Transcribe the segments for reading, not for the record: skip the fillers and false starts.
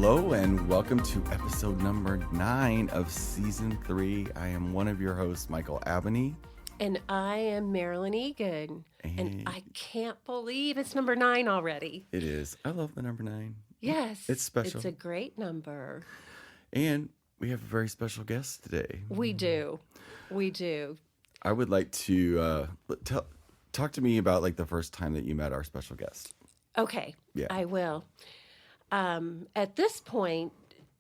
Hello and welcome to episode number 9 of season 3. I am one of your hosts, Michael Abney. And I am Marilyn Egan. And I can't believe it's number 9 already. It is. I love the number 9. Yes. It's special. It's a great number. And we have a very special guest today. We do. I would like to talk to me about like the first time that you met our special guest. Okay. Yeah. I will. At this point,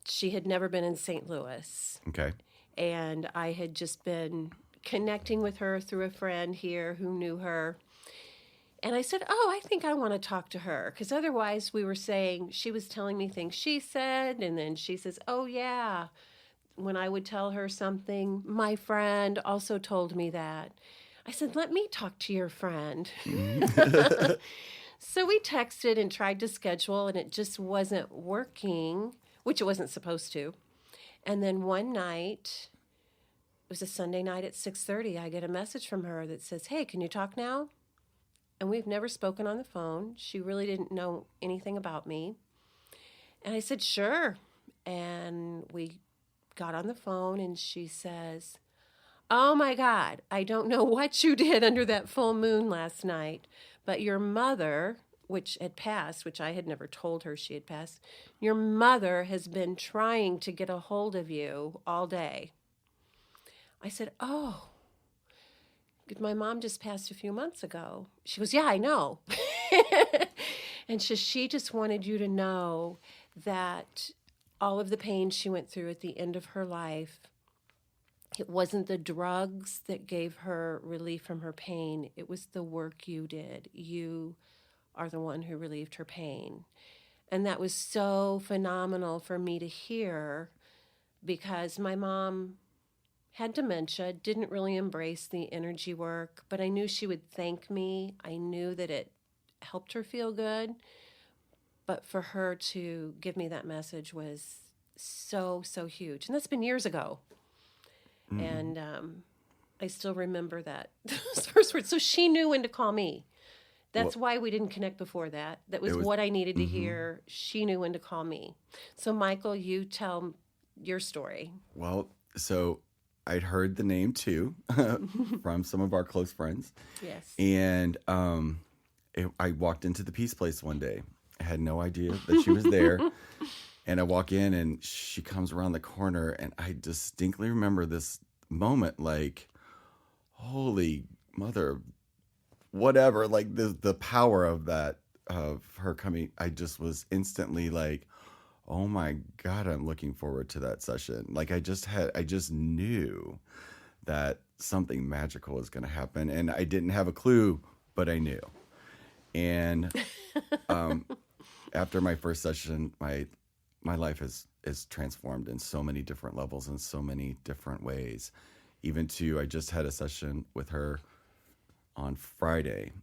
she had never been in St. Louis. Okay. And I had just been connecting with her through a friend here who knew her. And I said, I think I want to talk to her. Because otherwise we were saying, she was telling me things she said. And then she says, oh, yeah. When I would tell her something, my friend also told me that. I said, let me talk to your friend. So we texted and tried to schedule, and it just wasn't working, which it wasn't supposed to. And then one night, it was a Sunday night at 6:30, I get a message from her that says, hey, can you talk now? And we've never spoken on the phone. She really didn't know anything about me. And I said, sure. And we got on the phone, and she says, oh, my God, I don't know what you did under that full moon last night, but your mother, which had passed, which I had never told her she had passed, your mother has been trying to get a hold of you all day. I said, oh, my mom just passed a few months ago. She goes, yeah, I know. And she just wanted you to know that all of the pain she went through at the end of her life, it wasn't the drugs that gave her relief from her pain. It was the work you did. You are the one who relieved her pain. And that was so phenomenal for me to hear because my mom had dementia, didn't really embrace the energy work, but I knew she would thank me. I knew that it helped her feel good. But for her to give me that message was so, so huge. And that's been years ago. And I still remember that, those first words. So she knew when to call me. That's why we didn't connect before that. That was what I needed to hear. She knew when to call me. So, Michael, you tell your story. Well, so I'd heard the name too from some of our close friends. Yes. And I walked into the Peace Place one day. I had no idea that she was there. And I walk in and she comes around the corner and I distinctly remember this moment like, holy mother, whatever, like the power of that, of her coming. I just was instantly like, oh my God, I'm looking forward to that session. Like I just knew that something magical was going to happen. And I didn't have a clue, but I knew. And after my first session, my life is transformed in so many different levels in so many different ways. Even I just had a session with her on Friday,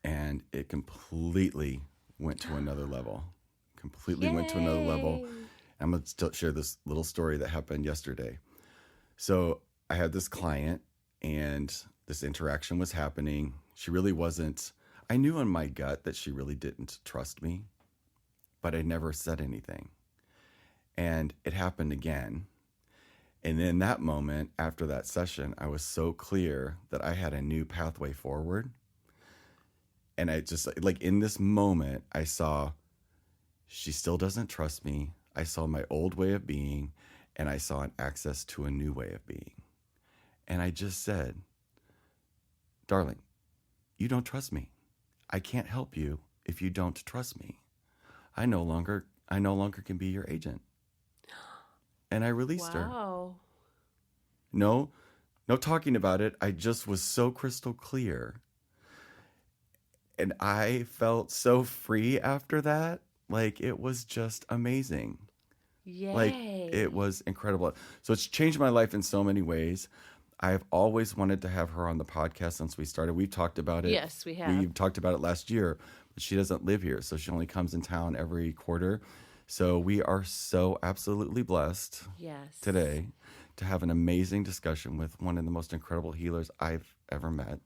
and it completely went to another level. Went to another level. I'm going to still share this little story that happened yesterday. So I had this client, and this interaction was happening. She really wasn't. I knew in my gut that she really didn't trust me, but I never said anything. And it happened again. And in that moment, after that session, I was so clear that I had a new pathway forward. And I just, like in this moment, I saw she still doesn't trust me. I saw my old way of being, and I saw an access to a new way of being. And I just said, darling, you don't trust me. I can't help you if you don't trust me. I no longer can be your agent. And I released her. Wow. No talking about it. I just was so crystal clear. And I felt so free after that. Like it was just amazing. Yay. Like it was incredible. So it's changed my life in so many ways. I've always wanted to have her on the podcast since we started. We've talked about it. Yes, we have. We've talked about it last year. But she doesn't live here, so she only comes in town every quarter. So we are so absolutely blessed today to have an amazing discussion with one of the most incredible healers I've ever met.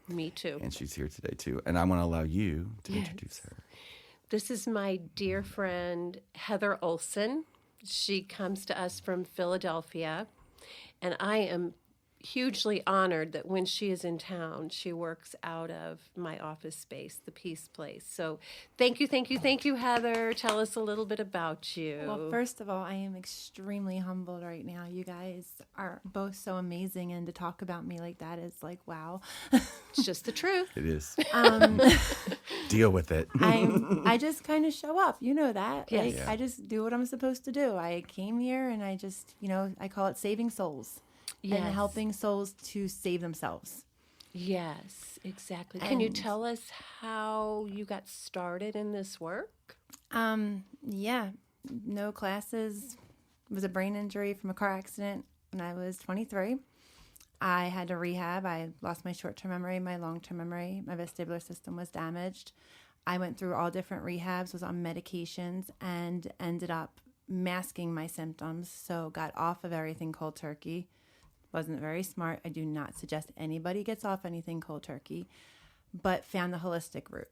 Me too. And she's here today too. And I'm going to allow you to introduce her. This is my dear friend, Heather Olsen. She comes to us from Philadelphia, and I am hugely honored that when she is in town, she works out of my office space, the Peace Place. So thank you, thank you, thank you, Heather. Tell us a little bit about you. Well, first of all, I am extremely humbled right now. You guys are both so amazing, and to talk about me like that is like, wow. It's just the truth. It is. Deal with it. I just kind of show up. You know that. Yes. Like, Yeah. I just do what I'm supposed to do. I came here and I just, I call it saving souls. Yes. And helping souls to save themselves. Yes, exactly. Can you And- tell us how you got started in this work? Yeah, no classes. It was a brain injury from a car accident when I was 23. I had to rehab. I lost my short-term memory, my long-term memory. My vestibular system was damaged. I went through all different rehabs, was on medications, and ended up masking my symptoms. So got off of everything cold turkey. Wasn't very smart. I do not suggest anybody gets off anything cold turkey, but found the holistic route.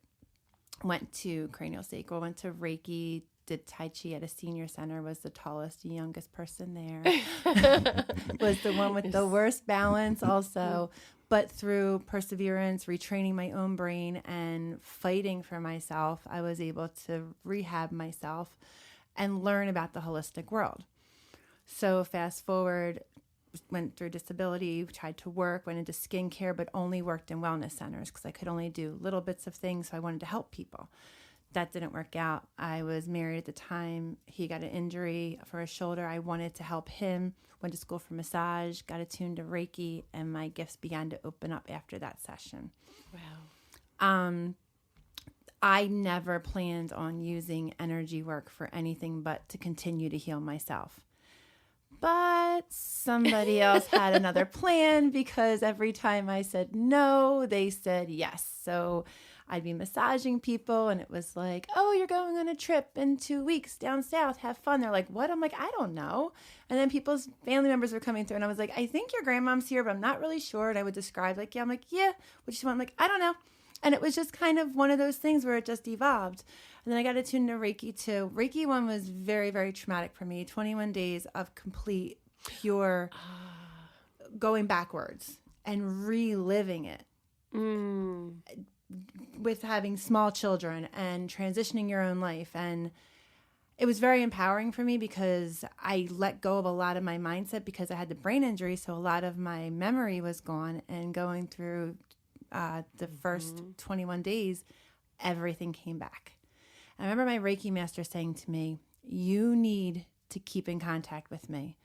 Went to craniosacral, went to Reiki, did Tai Chi at a senior center, was the tallest, youngest person there. Was the one with the worst balance also. But through perseverance, retraining my own brain, and fighting for myself, I was able to rehab myself and learn about the holistic world. So fast forward, went through disability, tried to work, went into skincare, but only worked in wellness centers because I could only do little bits of things. So I wanted to help people. That didn't work out. I was married at the time. He got an injury for his shoulder. I wanted to help him. Went to school for massage, got attuned to Reiki, and my gifts began to open up after that session. Wow. I never planned on using energy work for anything but to continue to heal myself. But somebody else had another plan, because every time I said no, they said yes. So I'd be massaging people and it was like, oh, you're going on a trip in 2 weeks down south. Have fun. They're like, what? I'm like, I don't know. And then people's family members were coming through and I was like, I think your grandmom's here, but I'm not really sure. And I would describe like, yeah, I'm like, yeah. What do you want? I'm like, I don't know. And it was just kind of one of those things where it just evolved. And then I got attuned to Reiki too. Reiki 1 was very, very traumatic for me. 21 days of complete, pure going backwards and reliving it with having small children and transitioning your own life. And it was very empowering for me because I let go of a lot of my mindset because I had the brain injury. So a lot of my memory was gone, and going through the first 21 days, everything came back. I remember my Reiki master saying to me, you need to keep in contact with me.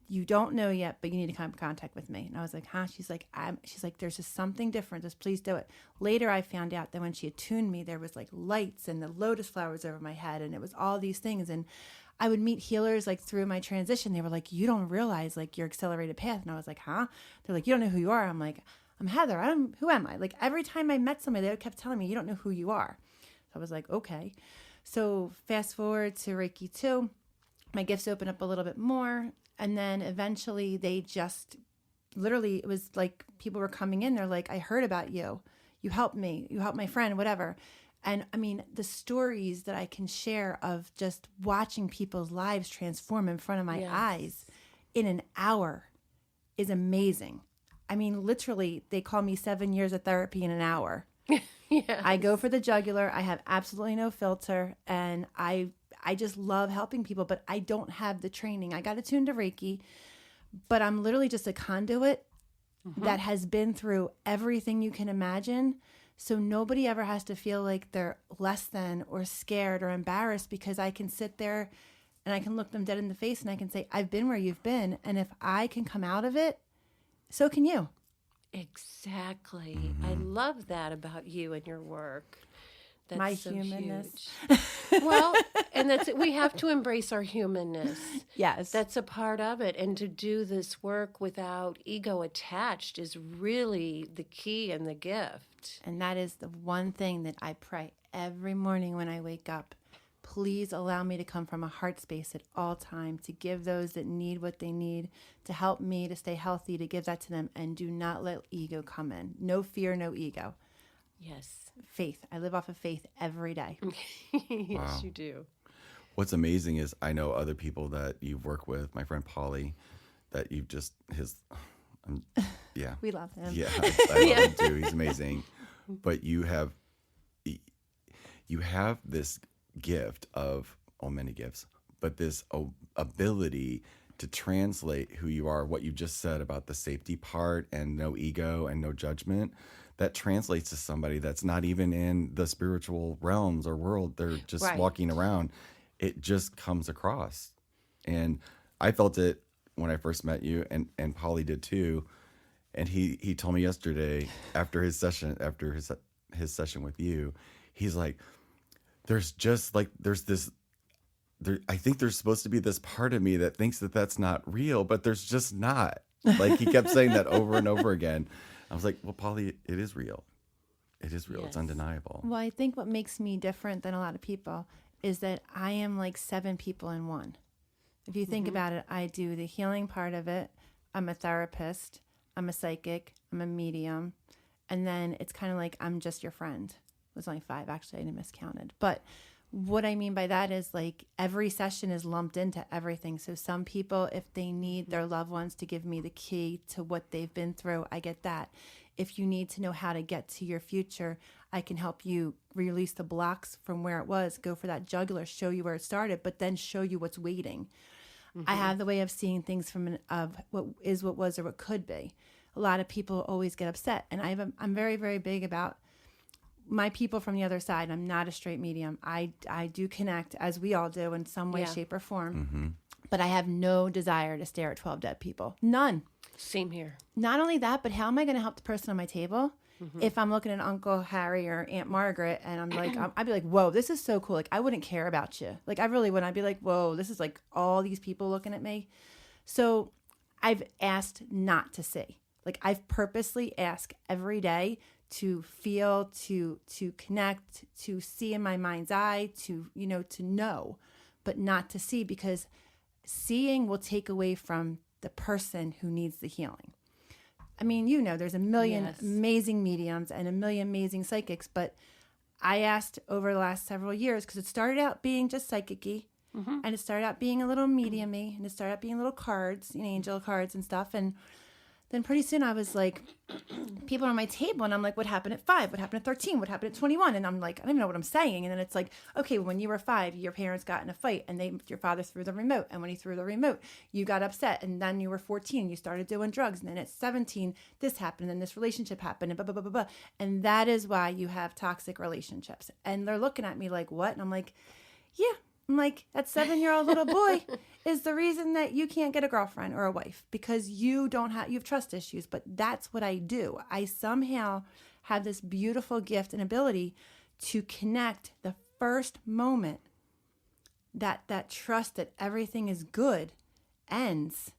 You don't know yet, but you need to come in contact with me. And I was like, huh? She's like, there's just something different. Just please do it. Later, I found out that when she attuned me, there was like lights and the lotus flowers over my head. And it was all these things. And I would meet healers like through my transition. They were like, you don't realize like your accelerated path. And I was like, huh? They're like, you don't know who you are. I'm like, I'm Heather. Who am I? Like every time I met somebody, they kept telling me, you don't know who you are. I was like, okay. So fast forward to Reiki 2, my gifts open up a little bit more. And then eventually they just literally, it was like people were coming in. They're like, I heard about you. You helped me. You helped my friend, whatever. And I mean, the stories that I can share of just watching people's lives transform in front of my eyes in an hour is amazing. I mean, literally, they call me 7 years of therapy in an hour. Yeah. I go for the jugular. I have absolutely no filter. And I just love helping people, but I don't have the training. I got attuned to Reiki, but I'm literally just a conduit that has been through everything you can imagine. So nobody ever has to feel like they're less than or scared or embarrassed, because I can sit there and I can look them dead in the face and I can say, I've been where you've been. And if I can come out of it, so can you. Exactly. I love that about you and your work. That's My so humanness. huge. Well, and that's it. We have to embrace our humanness. Yes. That's a part of it. And to do this work without ego attached is really the key and the gift. And that is the one thing that I pray every morning when I wake up. Please allow me to come from a heart space at all time, to give those that need what they need, to help me to stay healthy, to give that to them. And do not let ego come in. No fear, no ego. Yes. Faith. I live off of faith every day. Yes, Wow. you do. What's amazing is I know other people that you've worked with, my friend Polly, that you've just, yeah. We love him. Yeah, I love him too. He's amazing. But you have this gift of, many gifts, but this ability to translate who you are, what you just said about the safety part and no ego and no judgment, that translates to somebody that's not even in the spiritual realms or world. They're just Right. walking around. It just comes across. And I felt it when I first met you, and Polly did too. And he told me yesterday after his session with you, he's like, there's this, I think there's supposed to be this part of me that thinks that that's not real, but there's just not. Like, he kept saying that over and over again. I was like, well, Polly, it is real. It is real. Yes. It's undeniable. Well, I think what makes me different than a lot of people is that I am like 7 people in one. If you think about it, I do the healing part of it. I'm a therapist. I'm a psychic. I'm a medium. And then it's kind of like I'm just your friend. It was only 5, actually. I miscounted. But what I mean by that is like every session is lumped into everything. So some people, if they need their loved ones to give me the key to what they've been through, I get that. If you need to know how to get to your future, I can help you release the blocks from where it was, go for that jugular, show you where it started, but then show you what's waiting. I have the way of seeing things from what is, what was, or what could be. A lot of people always get upset, and I'm very, very big about my people from the other side. I'm not a straight medium. I do connect, as we all do, in some way, Yeah. shape, or form. But I have no desire to stare at 12 dead people. None. Same here. Not only that, but how am I going to help the person on my table if I'm looking at Uncle Harry or Aunt Margaret and I'm like, I'd be like, whoa, this is so cool. Like, I wouldn't care about you. Like, I really wouldn't. I'd be like, whoa, this is like all these people looking at me. So I've asked not to see. Like, I've purposely asked every day to feel, to connect, to see in my mind's eye, to know, but not to see, because seeing will take away from the person who needs the healing. I mean, there's a million Yes. amazing mediums and a million amazing psychics, but I asked over the last several years, because it started out being just psychic-y, and it started out being a little medium-y, and it started out being little cards, angel cards and stuff, and then pretty soon I was like, people are on my table, and I'm like, what happened at 5? What happened at 13? What happened at 21? And I'm like, I don't even know what I'm saying. And then it's like, okay, when you were 5, your parents got in a fight, and your father threw the remote. And when he threw the remote, you got upset. And then you were 14, and you started doing drugs. And then at 17, this happened, and then this relationship happened, and blah, blah, blah, blah, blah. And that is why you have toxic relationships. And they're looking at me like, what? And I'm like, yeah. I'm like, that 7-year-old little boy is the reason that you can't get a girlfriend or a wife, because you have trust issues. But that's what I do. I somehow have this beautiful gift and ability to connect the first moment that trust that everything is good ends,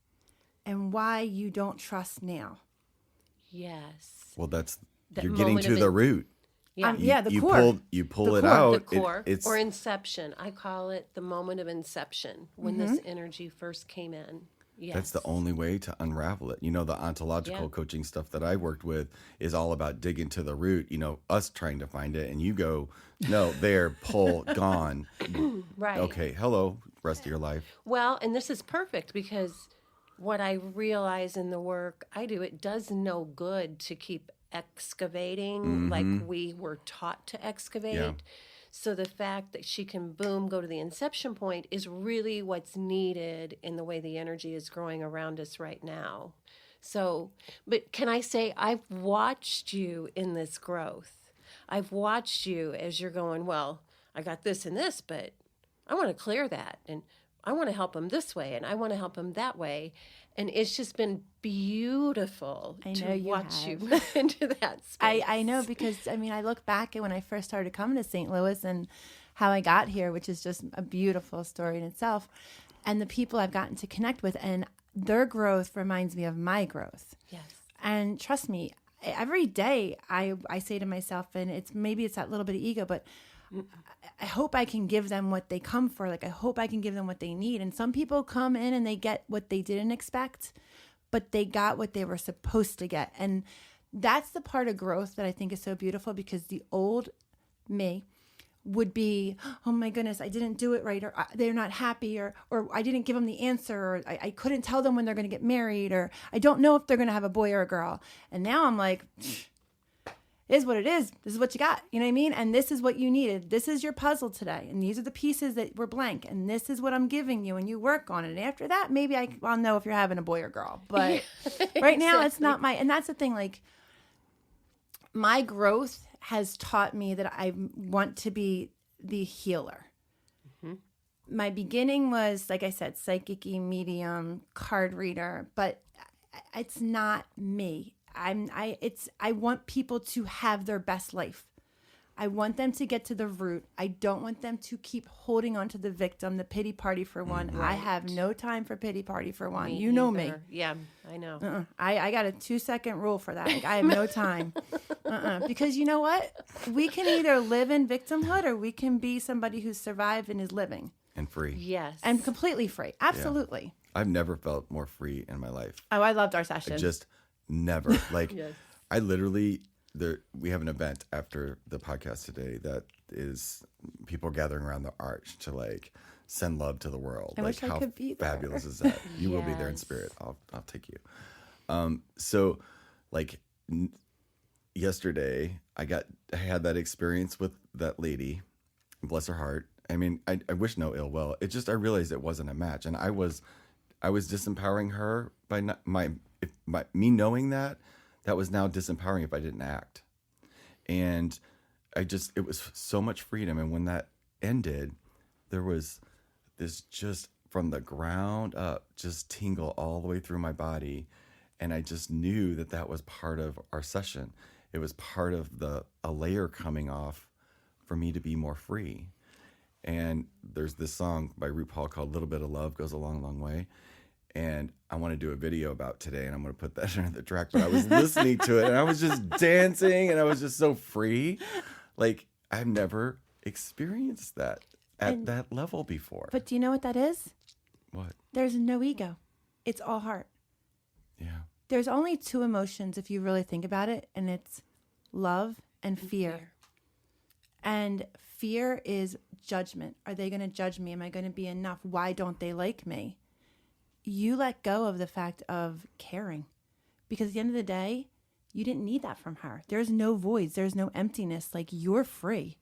and why you don't trust now. Yes. Well, That you're getting moment to of the it- root. Yeah. The you core. You pull The it core. out. The core, It's or inception. I call it the moment of inception, when this energy first came in. Yes. That's the only way to unravel it. The ontological Yeah. coaching stuff that I worked with is all about digging to the root, us trying to find it. And you go, no, there, pull, gone. Right. Okay, hello, rest of your life. Well, and this is perfect, because what I realize in the work I do, it does no good to keep excavating like we were taught to excavate. Yeah. So the fact that she can go to the inception point is really what's needed in the way the energy is growing around us right now. So, but can I say, I've watched you in this growth. I've watched you as you're going, well, I got this and this, but I want to clear that. And I want to help him this way, and I want to help him that way. And it's just been beautiful I know to you watch have. you move into that space. I know, because I look back at when I first started coming to St. Louis and how I got here, which is just a beautiful story in itself, and the people I've gotten to connect with, and their growth reminds me of my growth. Yes. And trust me, every day I say to myself, and it's that little bit of ego, but I hope I can give them what they come for. Like, I hope I can give them what they need. And some people come in and they get what they didn't expect, but they got what they were supposed to get. And that's the part of growth that I think is so beautiful, because the old me would be, oh my goodness, I didn't do it right, or they're not happy, or I didn't give them the answer, or I couldn't tell them when they're going to get married, or I don't know if they're going to have a boy or a girl. And now I'm like, it is what it is. This is what you got. You know what I mean? And this is what you needed. This is your puzzle today. And these are the pieces that were blank. And this is what I'm giving you. And you work on it. And after that, maybe I'll know if you're having a boy or girl. But right now, it's not my, and that's the thing, like, my growth has taught me that I want to be the healer. My beginning was, like I said, psychic-y, medium, card reader, but it's not me. I want people to have their best life. I want them to get to the root. I don't want them to keep holding on to the victim, the pity party for one. Right. I have no time for pity party for one. You know me. Yeah, I know. I got a 2-second rule for that. Like, I have no time. Because you know what? We can either live in victimhood, or we can be somebody who's survived and is living. And free. Yes. And completely free. Absolutely. Yeah. I've never felt more free in my life. Oh, I loved our session. I just never. Like, Yes. I literally, we have an event after the podcast today that is people gathering around the arch to, like, send love to the world. I like, wish I could be there. Fabulous is that? You will be there in Yes. spirit. I'll take you. So, like, yesterday I had that experience with that lady. Bless her heart. I mean, I wish no ill will. It just, I realized it wasn't a match, and I was disempowering her by me knowing that was now disempowering if I didn't act. And it was so much freedom. And when that ended, there was this, just from the ground up, just tingle all the way through my body. And I just knew that was part of our session. It was part of a layer coming off for me to be more free. And there's this song by RuPaul called "Little Bit of Love Goes a Long, Long Way." And I want to do a video about today, and I'm going to put that under the track. But I was listening to it, and I was just dancing, and I was just so free. Like, I've never experienced that at that level before. But do you know what that is? What? There's no ego. It's all heart. Yeah. There's only 2 emotions if you really think about it, and it's love and fear. And fear is judgment. Are they going to judge me? Am I going to be enough? Why don't they like me? You let go of the fact of caring, because at the end of the day, you didn't need that from her. There's no voids. There's no emptiness. Like, you're free.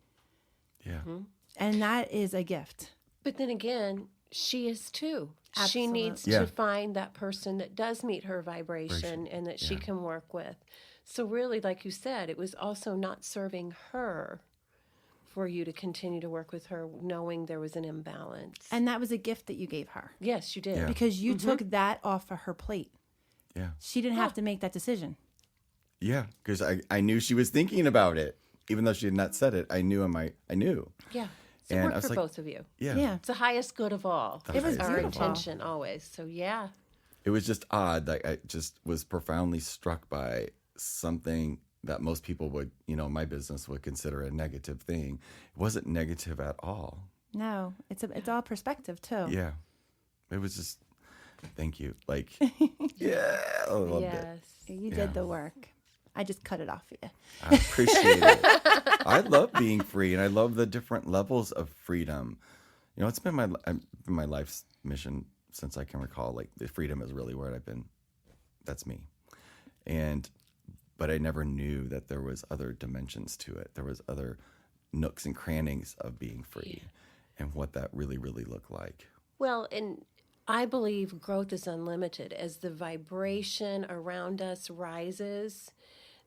Yeah. Mm-hmm. And that is a gift. But then again, she is too. Absolutely. She needs to find that person that does meet her vibration and that she Yeah. can work with. So really, like you said, it was also not serving her for you to continue to work with her, knowing there was an imbalance. And that was a gift that you gave her. Yes, you did. Yeah. Because you took that off of her plate. Yeah. She didn't have to make that decision. Yeah. Because I knew she was thinking about it. Even though she had not said it, I knew. I knew. Yeah. So And work I was for like, both of you. Yeah. Yeah. It's the highest good of all. It was our beautiful. intention always. So yeah. It was just odd. Like, I just was profoundly struck by something that most people would, my business would consider a negative thing. It wasn't negative at all. No, it's all perspective too. Yeah. It was just, thank you. Like, yeah, I loved it. Yes. You Yeah. did the work. I just cut it off for you. I appreciate it. I love being free, and I love the different levels of freedom. It's been my life's mission since I can recall. Like, the freedom is really where I've been. That's me. But I never knew that there was other dimensions to it. There was other nooks and crannies of being free, and what that really, really looked like. Well, and I believe growth is unlimited. As the vibration around us rises,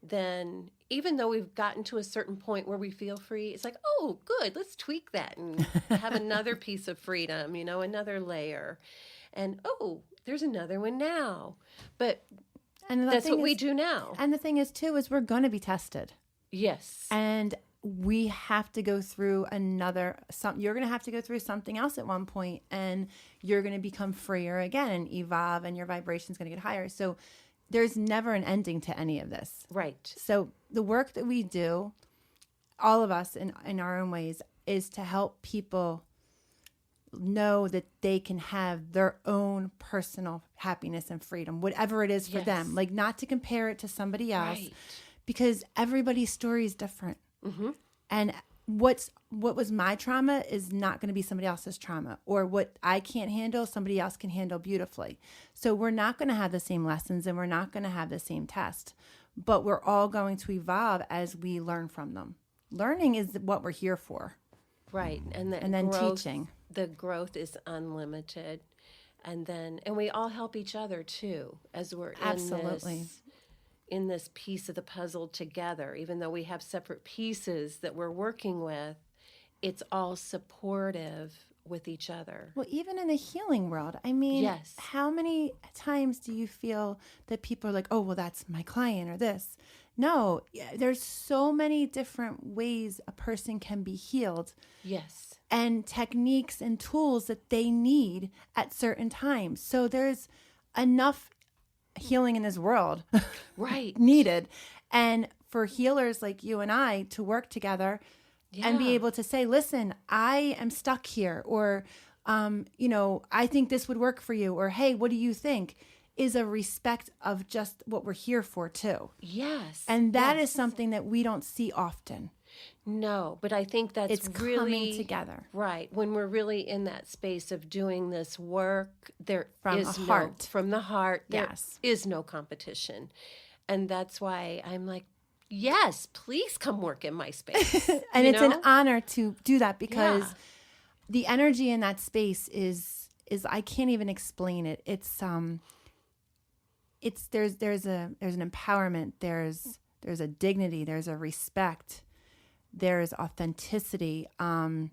then even though we've gotten to a certain point where we feel free, it's like, oh, good, let's tweak that and have another piece of freedom, another layer. And, oh, there's another one now. But And that's what we do now. And the thing is too, is we're going to be tested. Yes. And we have to go through you're going to have to go through something else at one point, and you're going to become freer again and evolve, and your vibration's going to get higher. So there's never an ending to any of this. Right. So the work that we do, all of us in our own ways, is to help people know that they can have their own personal happiness and freedom, whatever it is for Yes. them. Like, not to compare it to somebody else, Right. because everybody's story is different. Mm-hmm. And what was my trauma is not going to be somebody else's trauma, or what I can't handle, somebody else can handle beautifully. So we're not going to have the same lessons, and we're not going to have the same test, but we're all going to evolve as we learn from them. Learning is what we're here for. Right. And then teaching. The growth is unlimited. And we all help each other too, as we're Absolutely. in this piece of the puzzle together. Even though we have separate pieces that we're working with, it's all supportive with each other. Well, even in the healing world, I mean, Yes. how many times do you feel that people are like, oh, well, that's my client or this? No, there's so many different ways a person can be healed, Yes. and techniques and tools that they need at certain times. So there's enough healing in this world Right. needed. And for healers like you and I to work together and be Yeah. able to say, listen, I am stuck here, or, I think this would work for you, or, hey, what do you think? Is a respect of just what we're here for too. Yes. And that is Yes. something that we don't see often. No, but I think that's It's really coming together. Right. When we're really in that space of doing this work, there From is a heart. from the heart, there Yes. is no competition. And that's why I'm like, yes, please come work in my space. And you it's know? an honor to do that, because Yeah. the energy in that space is I can't even explain it. It's there's an empowerment, there's a dignity, there's a respect, there's authenticity. When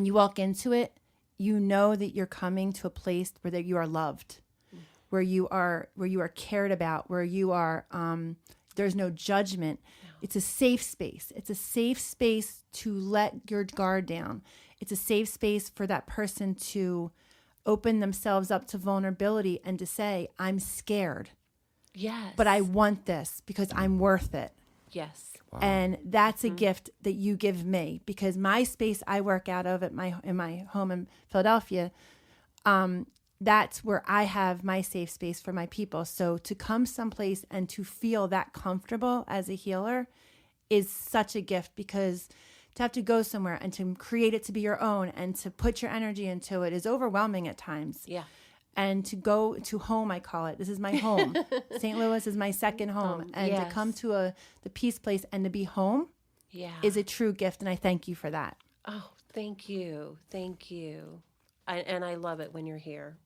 you walk into it, you know that you're coming to a place where that you are loved, where you are cared about, where you are there's no judgment. It's a safe space. It's a safe space to let your guard down. It's a safe space for that person to open themselves up to vulnerability and to say, I'm scared, Yes. but I want this because I'm worth it. Yes. And that's a gift that you give me, because my space I work out of in my home in Philadelphia, that's where I have my safe space for my people. So to come someplace and to feel that comfortable as a healer is such a gift, because to have to go somewhere and to create it to be your own and to put your energy into it is overwhelming at times. Yeah. And to go to home, I call it. This is my home. St. Louis is my second home. And to yes. come to the peace place and to be home Yeah. is a true gift. And I thank you for that. Oh, thank you. Thank you. And I love it when you're here.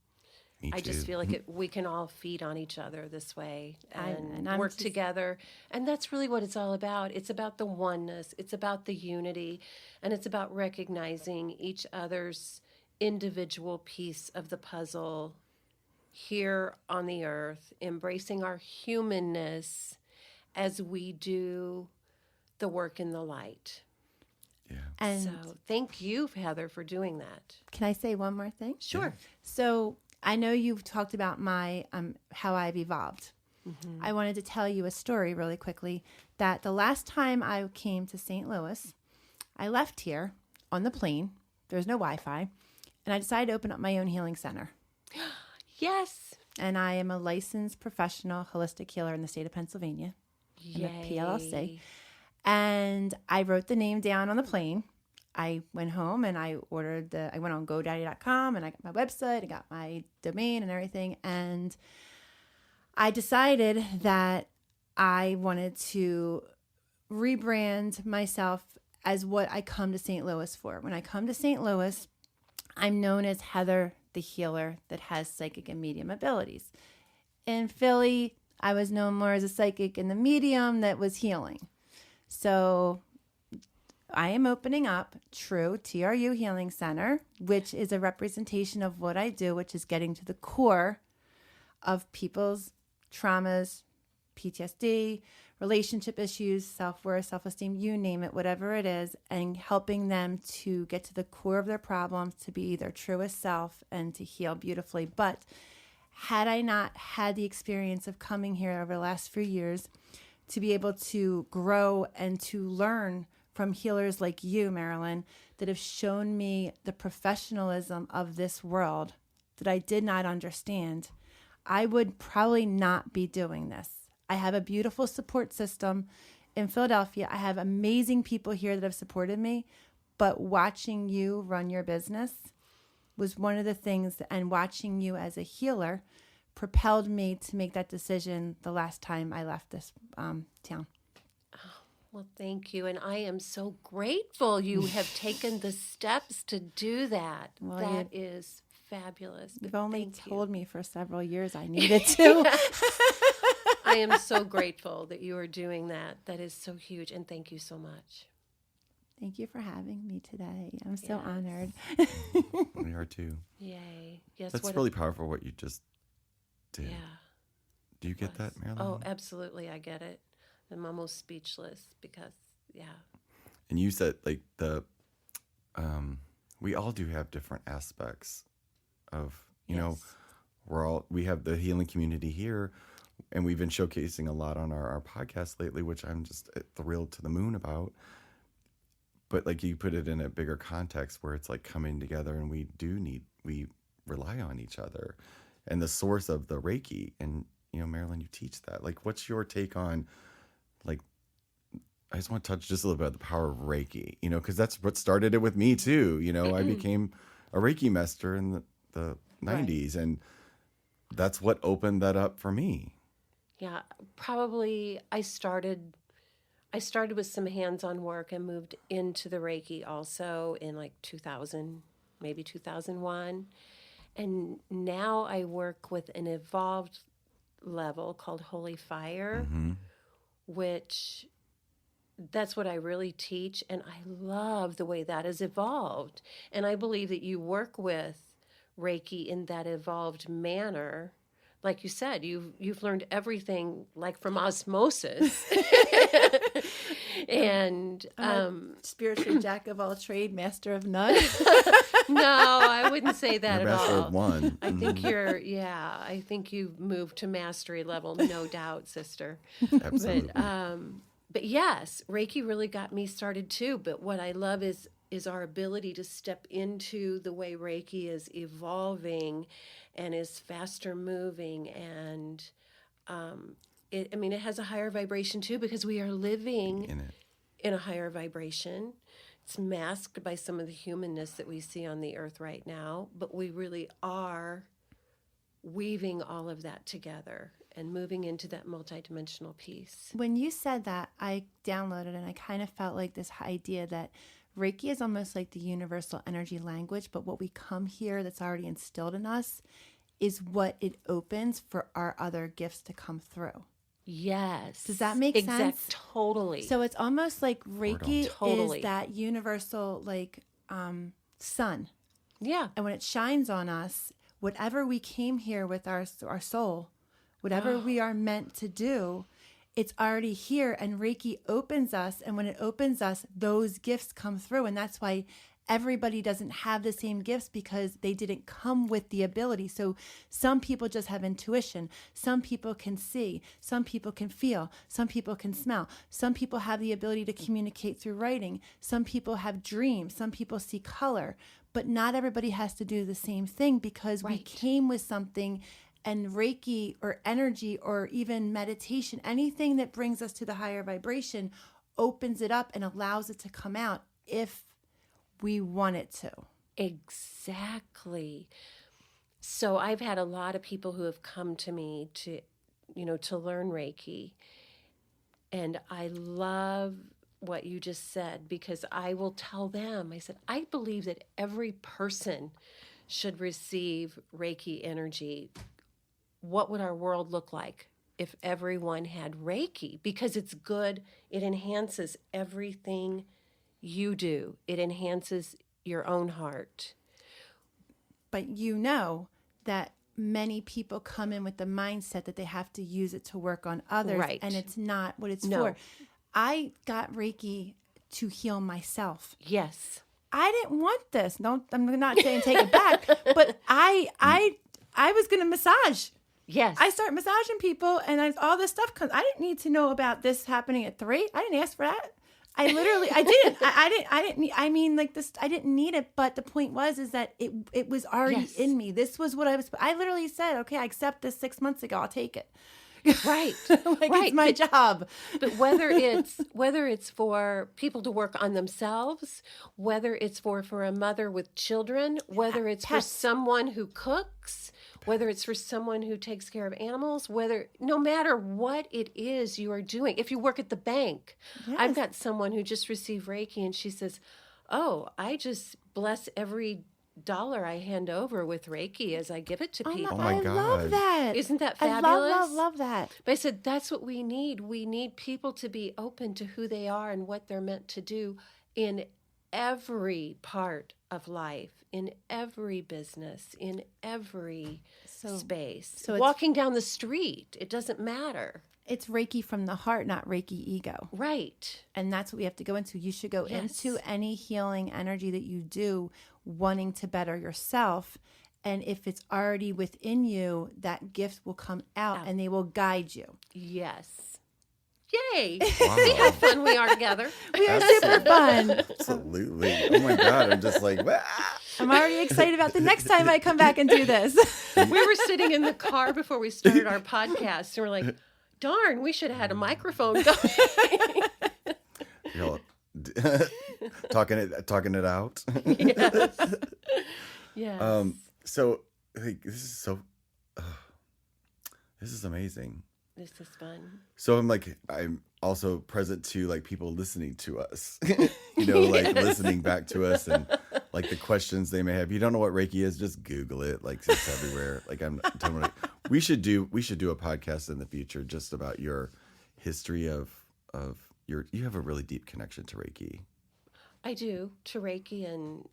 Me I just too. feel like we can all feed on each other this way and I'm work just- together. And that's really what it's all about. It's about the oneness. It's about the unity. And it's about recognizing each other's individual piece of the puzzle here on the earth, embracing our humanness as we do the work in the light. Yeah. And So thank you, Heather, for doing that. can I say one more thing? Sure. So I know you've talked about my how I've evolved. I wanted to tell you a story really quickly, that the last time I came to St. Louis, I left here on the plane. There's no Wi-Fi. And I decided to open up my own healing center. Yes. And I am a licensed professional holistic healer in the state of Pennsylvania. I'm a PLLC. Yay. And I wrote the name down on the plane. I went home and I went on GoDaddy.com and I got my website, I got my domain and everything. And I decided that I wanted to rebrand myself as what I come to St. Louis for. When I come to St. Louis, I'm known as Heather, the healer that has psychic and medium abilities. In Philly, I was known more as a psychic and the medium that was healing. So I am opening up True TRU Healing Center, which is a representation of what I do, which is getting to the core of people's traumas, PTSD, relationship issues, self-worth, self-esteem, you name it, whatever it is, and helping them to get to the core of their problems, to be their truest self and to heal beautifully. But had I not had the experience of coming here over the last few years to be able to grow and to learn from healers like you, Marilyn, that have shown me the professionalism of this world that I did not understand, I would probably not be doing this. I have a beautiful support system in Philadelphia. I have amazing people here that have supported me, but watching you run your business was one of the things, and watching you as a healer propelled me to make that decision the last time I left this town. Well, thank you. And I am so grateful you have taken the steps to do that. Well, that is fabulous. You've only Thank you. told me for several years I needed to. I am so grateful that you are doing that. That is so huge. And thank you so much. Thank you for having me today. I'm so Yes. honored. We are too. Yay. Yes. That's what really powerful what you just did. Yeah. Do you get that, Marilyn? Oh, absolutely. I get it. I'm almost speechless because, yeah. And you said like we all do have different aspects of, you know, we have the healing community here, and we've been showcasing a lot on our podcast lately, which I'm just thrilled to the moon about. But like you put it in a bigger context where it's like coming together, and we rely on each other, and the source of the Reiki. And, you know, Marilyn, you teach that. Like, what's your take on, like, I just want to touch just a little bit about the power of Reiki, you know, because that's what started it with me too. You know, I became a Reiki master in the 90s, and that's what opened that up for me. Yeah, probably I started with some hands-on work and moved into the Reiki also in like 2000, maybe 2001. And now I work with an evolved level called Holy Fire, which that's what I really teach. And I love the way that has evolved. And I believe that you work with Reiki in that evolved manner. Like you said, you've learned everything like from osmosis. And Spiritual jack of all trade, master of none. no, I wouldn't say that You're at master all. of one. I think I think you've moved to mastery level, no doubt, sister. Absolutely. But yes, Reiki really got me started too. But what I love is our ability to step into the way Reiki is evolving and is faster moving. And it has a higher vibration too, because we are living in it. in a higher vibration. It's masked by some of the humanness that we see on the earth right now, but we really are weaving all of that together and moving into that multidimensional piece. When you said that, I downloaded and I kind of felt like this idea that Reiki is almost like the universal energy language, but what we come here that's already instilled in us is what it opens for our other gifts to come through. Yes. Does that make sense? Totally. So it's almost like Reiki Totally. is that universal like sun. Yeah. And when it shines on us, whatever we came here with our soul, whatever we are meant to do, it's already here, and Reiki opens us. And when it opens us, those gifts come through. And that's why everybody doesn't have the same gifts, because they didn't come with the ability. So some people just have intuition. Some people can see. Some people can feel. Some people can smell. Some people have the ability to communicate through writing. Some people have dreams. Some people see color. But not everybody has to do the same thing, because we came with something. And Reiki or energy or even meditation, anything that brings us to the higher vibration, opens it up and allows it to come out if we want it to. Exactly. So I've had a lot of people who have come to me to learn Reiki. And I love what you just said, because I will tell them, I said, I believe that every person should receive Reiki energy. What would our world look like if everyone had Reiki? Because it's good. It enhances everything you do. It enhances your own heart. But you know that many people come in with the mindset that they have to use it to work on others. Right. And it's not what it's No. for. I got Reiki to heal myself. Yes. I didn't want this. No, I'm not saying take it back, but I was going to massage. Yes. I start massaging people, and all this stuff comes. I didn't need to know about this happening at 3. I didn't ask for that. I literally, I didn't. I mean, like this, I didn't need it. But the point is that it was already Yes. in me. This was what I literally said, okay, I accept this 6 months ago. I'll take it. Right. Like Right. it's my job. But whether it's for people to work on themselves, whether it's for a mother with children, whether it's for Pets. someone who cooks, whether it's for someone who takes care of animals, no matter what it is you are doing, if you work at the bank, I've got someone who just received Reiki and she says, "Oh, I just bless every dollar I hand over with Reiki as I give it to people." my I God. love that. Isn't that I fabulous? love that. But I said, that's what we need. We need people to be open to who they are and what they're meant to do in every part of life, in every business, in every space. so it's- Walking down the street, it doesn't matter. It's Reiki from the heart, not Reiki ego. Right. And that's what we have to go into. You should go Yes. into any healing energy that you do wanting to better yourself. And if it's already within you, that gift will come out and they will guide you. Yes. Yay. See how fun we are together. We are super fun. Absolutely. Oh my God. I'm just like, "Wah!" I'm already excited about the next time I come back and do this. We were sitting in the car before we started our podcast and we're like, darn, we should have had a microphone going. You know, talking it out. Yes. Yes. So like, this is amazing. This is fun. So I'm also present to like people listening to us, like listening back to us and like the questions they may have. You don't know what Reiki is, just Google it. Like it's everywhere. Like we should do a podcast in the future just about your history of you have a really deep connection to Reiki. I do, to Reiki, and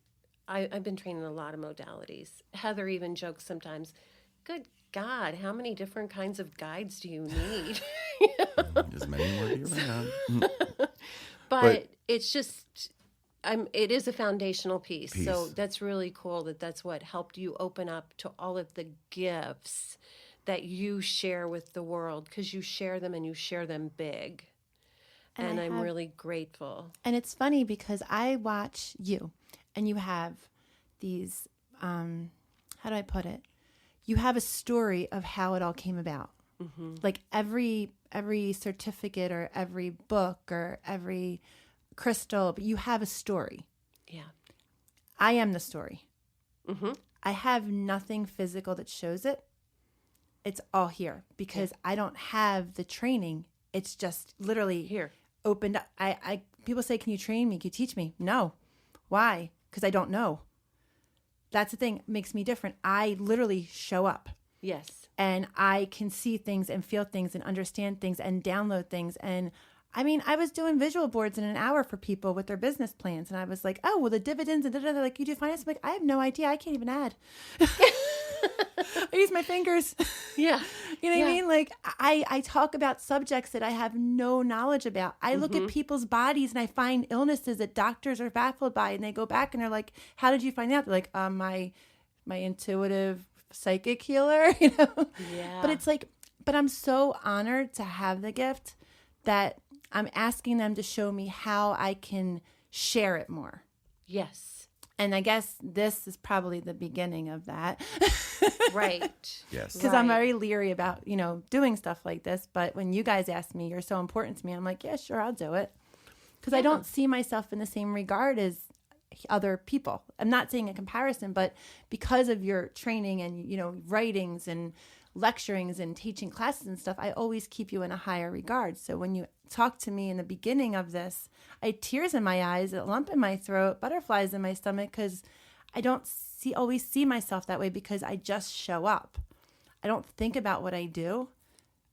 I've been training a lot of modalities. Heather even jokes sometimes, good God, how many different kinds of guides do you need? As many will be around. But it's just, it is a foundational piece. So that's really cool that's what helped you open up to all of the gifts that you share with the world, because you share them and you share them big. And I'm really grateful. And it's funny because I watch you and you have these, how do I put it? You have a story of how it all came about. Mm-hmm. Like every certificate or every book or every crystal, but you have a story. Yeah. I am the story. Mm-hmm. I have nothing physical that shows it. It's all here because I don't have the training. It's just literally Here. Opened up. People say, can you train me? Can you teach me? No. Why? Because I don't know. That's the thing that makes me different. I literally show up. Yes. And I can see things and feel things and understand things and download things. And I mean, I was doing visual boards in an hour for people with their business plans. And I was like, oh, well, the dividends and da-da-da, like you do finance. I'm like, I have no idea. I can't even add. I use my fingers. Yeah. You know what I mean? Like I talk about subjects that I have no knowledge about. I look at people's bodies and I find illnesses that doctors are baffled by, and they go back and they're like, how did you find out? They're like, my intuitive psychic healer, Yeah. But it's like, but I'm so honored to have the gift that I'm asking them to show me how I can share it more. Yes. And I guess this is probably the beginning of that. Right. Yes. Because I'm very leery about, doing stuff like this. But when you guys ask me, you're so important to me, I'm like, yeah, sure, I'll do it. Because I don't see myself in the same regard as other people. I'm not saying a comparison, but because of your training and, writings and lecturings and teaching classes and stuff, I always keep you in a higher regard. So when you talk to me in the beginning of this, I had tears in my eyes, a lump in my throat, butterflies in my stomach, because I don't always see myself that way, because I just show up. I don't think about what I do.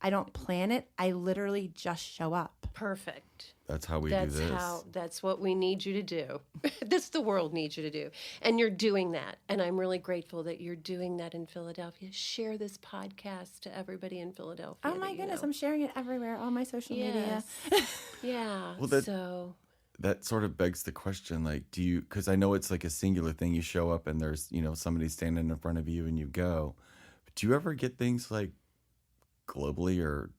I don't plan it. I literally just show up. Perfect. That's how we do this. That's what we need you to do. This the world needs you to do. And you're doing that. And I'm really grateful that you're doing that in Philadelphia. Share this podcast to everybody in Philadelphia. Oh my goodness, I'm sharing it everywhere, all my social media. Yeah. Well, that sort of begs the question, like, because I know it's like a singular thing. You show up and there's, somebody standing in front of you and you go. But do you ever get things like globally or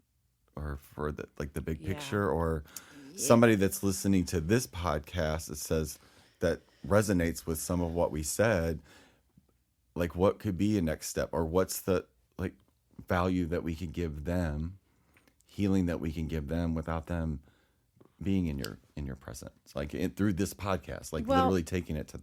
for the big picture, or somebody that's listening to this podcast that says that resonates with some of what we said, like what could be a next step, or what's the like value that we could give them, healing that we can give them without them being in your presence, like through this podcast, like literally taking it to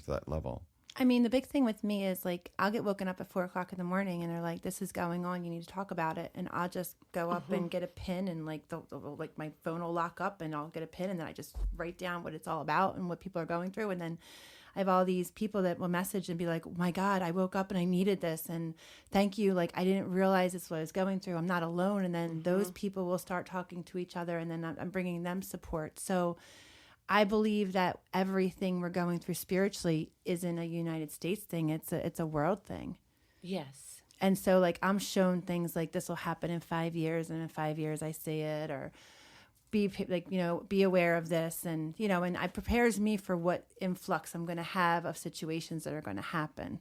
that level. I mean, the big thing with me is like I'll get woken up at 4:00 in the morning and they're like, "This is going on. You need to talk about it." And I'll just go up and get a pen, and like like my phone will lock up, and I'll get a pen, and then I just write down what it's all about and what people are going through. And then I have all these people that will message and be like, "Oh my God, I woke up and I needed this, and thank you. Like I didn't realize this is what I was going through. I'm not alone." And then those people will start talking to each other, and then I'm bringing them support. So I believe that everything we're going through spiritually isn't a United States thing. It's a world thing. Yes. And so like I'm shown things like this will happen in 5 years, and in 5 years I see it, or be like, be aware of this. And, and it prepares me for what influx I'm going to have of situations that are going to happen.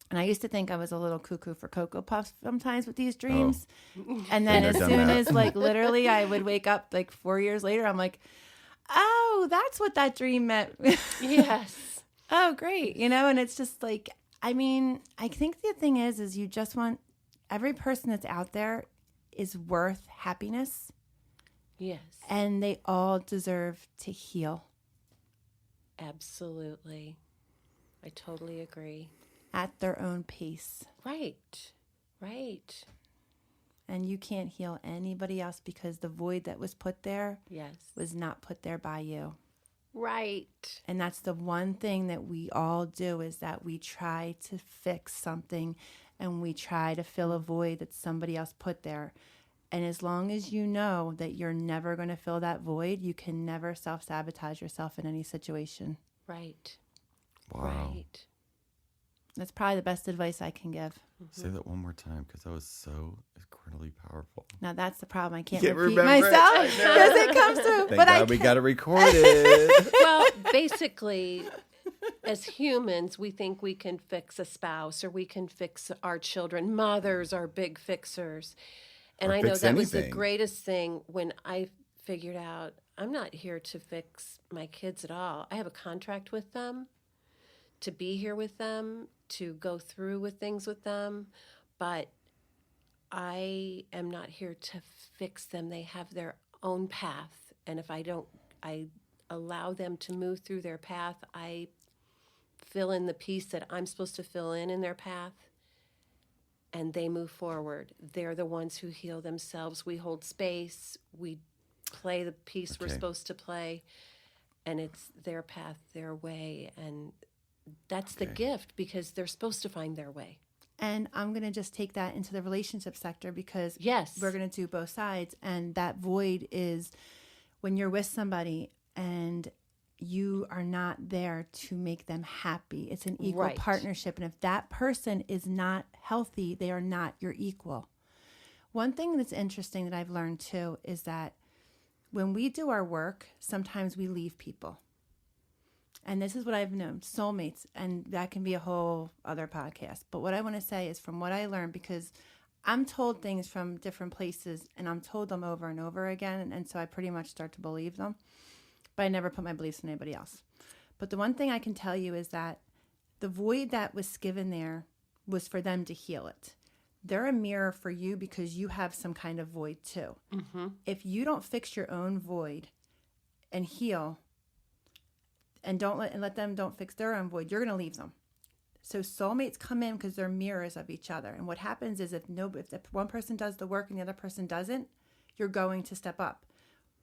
And I used to think I was a little cuckoo for Cocoa Puffs sometimes with these dreams. And then as soon as like literally I would wake up like 4 years later, I'm like, oh, that's what that dream meant. Yes. Oh, great. And it's just like, I mean, I think the thing is you just want every person that's out there is worth happiness. Yes. And they all deserve to heal. Absolutely. I totally agree. At their own pace. Right. Right. And you can't heal anybody else because the void that was put there was not put there by you. Right. And that's the one thing that we all do, is that we try to fix something and we try to fill a void that somebody else put there. And as long as you know that you're never going to fill that void, you can never self-sabotage yourself in any situation. Right. Wow. Right. That's probably the best advice I can give. Say that one more time, because that was so incredibly powerful. Now that's the problem. I can't Can't repeat remember it. myself because it comes through. Thank But God we got it recorded. Well, basically, as humans, we think we can fix a spouse or we can fix our children. Mothers are big fixers. And Or I know fix that was the anything. greatest thing when I figured out I'm not here to fix my kids at all. I have a contract with them, to be here with them, to go through with things with them, but I am not here to fix them. They have their own path, and if I allow them to move through their path, I fill in the piece that I'm supposed to fill in their path, and they move forward. They're the ones who heal themselves. We hold space. We play the piece we're supposed to play, and it's their path, their way, and that's the gift, because they're supposed to find their way. And I'm going to just take that into the relationship sector, because Yes, we're going to do both sides. And that void is when you're with somebody and you are not there to make them happy. It's an equal Right. partnership. And if that person is not healthy, they are not your equal. One thing that's interesting that I've learned too is that when we do our work, sometimes we leave people. And this is what I've known, soulmates, and that can be a whole other podcast. But what I want to say is from what I learned, because I'm told things from different places and I'm told them over and over again. And so I pretty much start to believe them, but I never put my beliefs in anybody else. But the one thing I can tell you is that the void that was given there was for them to heal it. They're a mirror for you because you have some kind of void too. Mm-hmm. If you don't fix your own void and heal, and let them don't fix their own void, you're going to leave them. So soulmates come in because they're mirrors of each other. And what happens is if one person does the work and the other person doesn't, you're going to step up.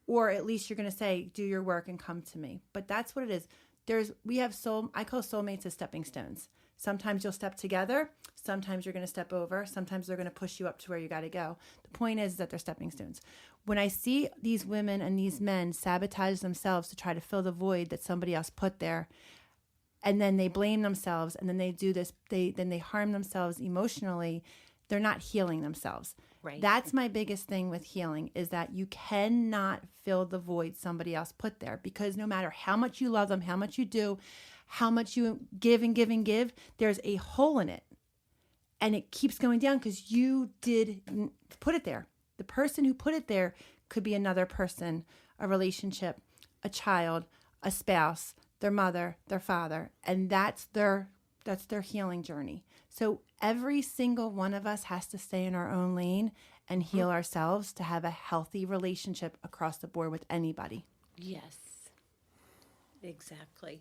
Or at least you're going to say, do your work and come to me. But that's what it is. I call soulmates as stepping stones. Sometimes you'll step together. Sometimes you're going to step over. Sometimes they're going to push you up to where you got to go. The point is that they're stepping stones. When I see these women and these men sabotage themselves to try to fill the void that somebody else put there, and then they blame themselves, and then they do this, then they harm themselves emotionally, they're not healing themselves. Right. That's my biggest thing with healing, is that you cannot fill the void somebody else put there, because no matter how much you love them, how much you do, how much you give and give and give, there's a hole in it. And it keeps going down because you did put it there. The person who put it there could be another person, a relationship, a child, a spouse, their mother, their father, and that's their healing journey. So every single one of us has to stay in our own lane and heal ourselves to have a healthy relationship across the board with anybody. Yes. Exactly.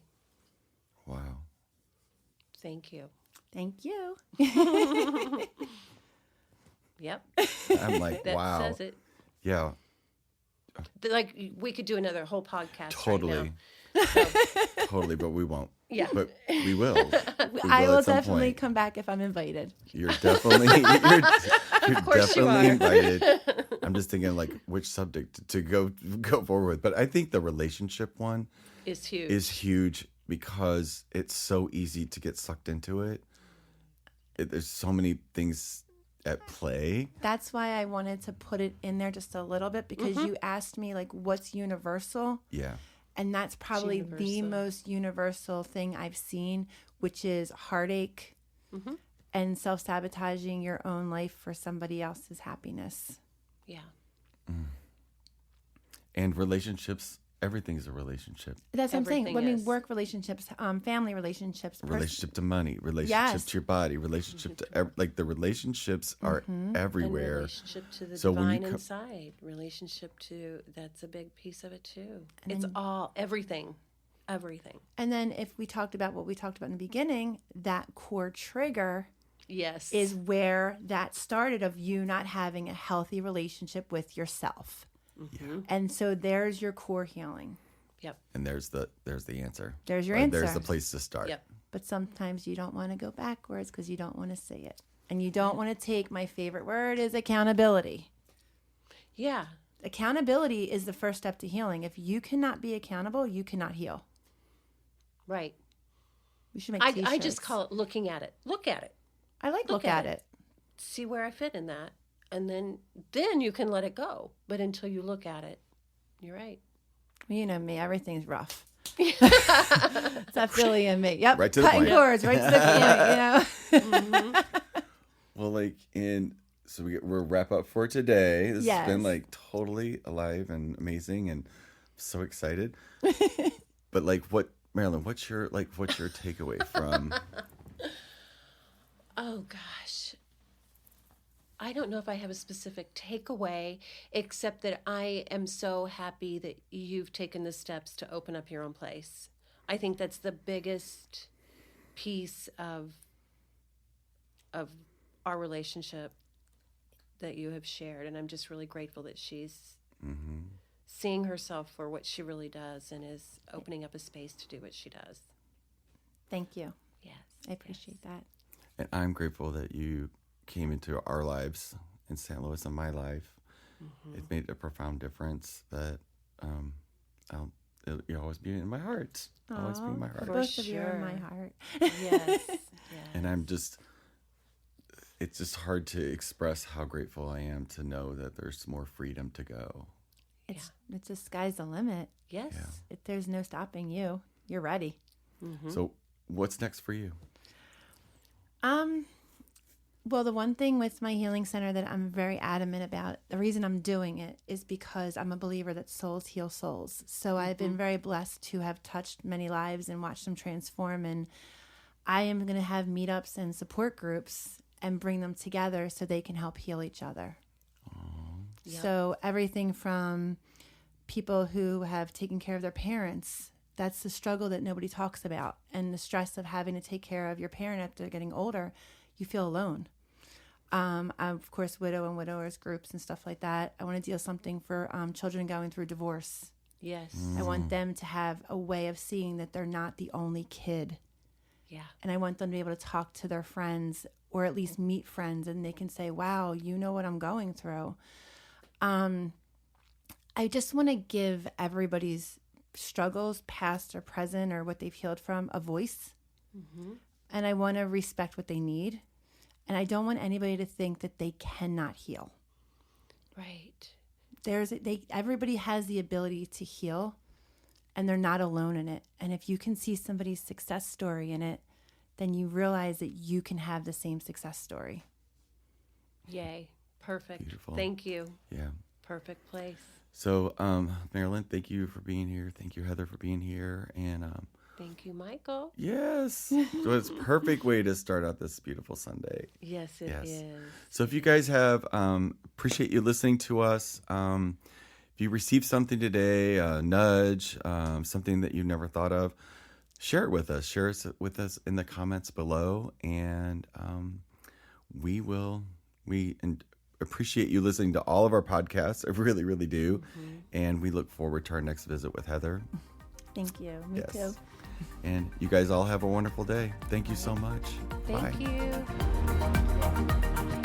Wow. Thank you. Thank you. Yep. I'm like, That wow. says it. Yeah, Like, we could do another whole podcast totally. right now. Totally, but we won't. Yeah. But we will. We I will at some definitely point. come back if I'm invited. You're definitely you're course you definitely are. invited. I'm just thinking like which subject to go forward with. But I think the relationship one It's huge. is huge because it's so easy to get sucked into it. There's so many things at play. That's why I wanted to put it in there just a little bit because you asked me like what's universal, Yeah. and that's probably the universal. most universal thing I've seen, which is heartache and self-sabotaging your own life for somebody else's happiness. Yeah. And relationships, everything's a relationship. That's what I'm saying. Everything I mean, is. work relationships, family relationships, Relationship to money, relationship Yes. to your body, relationship to like the relationships are everywhere. And relationship to the So when you divine co- inside. Relationship to, that's a big piece of it too. And It's then- all, everything. Everything. And then if we talked about what we talked about in the beginning, that core trigger Yes. is where that started of you not having a healthy relationship with yourself. And so there's your core healing. Yep. And there's the answer. There's your Or answer. There's the place to start. Yep. But sometimes you don't want to go backwards because you don't want to see it. And you don't want to take, my favorite word is accountability. Yeah. Accountability is the first step to healing. If you cannot be accountable, you cannot heal. Right. We should make I t-shirts. just call it looking at it. Look at it. I like look look at at it. it. See where I fit in that. And then you can let it go. But until you look at it, you're right. Well, you know me, everything's rough. It's that Philly in me. Yep. Right to the Cutting point. cords, right to the point, you know. Well, like so we're wrap up for today. This has been Yes. like totally alive and amazing, and so excited. But like, Marilyn? What's your takeaway from? Oh, gosh. I don't know if I have a specific takeaway, except that I am so happy that you've taken the steps to open up your own place. I think that's the biggest piece of our relationship that you have shared. And I'm just really grateful that she's seeing herself for what she really does and is opening up a space to do what she does. Thank you. Yes. I appreciate that. And I'm grateful that you came into our lives in St. Louis and my life. It made a profound difference that you'll always be in my heart. Always be in my heart. For Both of you are in my sure. heart. Yes. Yes. And it's just hard to express how grateful I am to know that there's more freedom to go. It's the sky's the limit. Yes. Yeah. If there's no stopping you, you're ready. So what's next for you? Well, the one thing with my healing center that I'm very adamant about, the reason I'm doing it is because I'm a believer that souls heal souls. So I've been very blessed to have touched many lives and watched them transform. And I am going to have meetups and support groups and bring them together so they can help heal each other. Yep. So everything from people who have taken care of their parents, that's the struggle that nobody talks about. And the stress of having to take care of your parent after getting older, you feel alone. Of course, widow and widowers groups and stuff like that. I want to deal something for children going through divorce. Yes. I want them to have a way of seeing that they're not the only kid. Yeah. And I want them to be able to talk to their friends or at least meet friends and they can say, wow, you know what I'm going through. I just want to give everybody's struggles, past or present, or what they've healed from, a voice. And I want to respect what they need. And I don't want anybody to think that they cannot heal. Right. Everybody has the ability to heal, and they're not alone in it. And if you can see somebody's success story in it, then you realize that you can have the same success story. Yay. Perfect. Beautiful. Thank you. Yeah. Perfect place. So, Marilyn, thank you for being here. Thank you, Heather, for being here. And Thank you, Michael. yes, so it's a perfect way to start out this beautiful Sunday. Yes, it is. So if you guys have, appreciate you listening to us. If you received something today, a nudge, something that you never thought of, share it with us. Share it with us in the comments below. And we appreciate you listening to all of our podcasts. I really, really do. Mm-hmm. And we look forward to our next visit with Heather. Thank you. Me too. And you guys all have a wonderful day. Thank you so much. Thank Bye. you.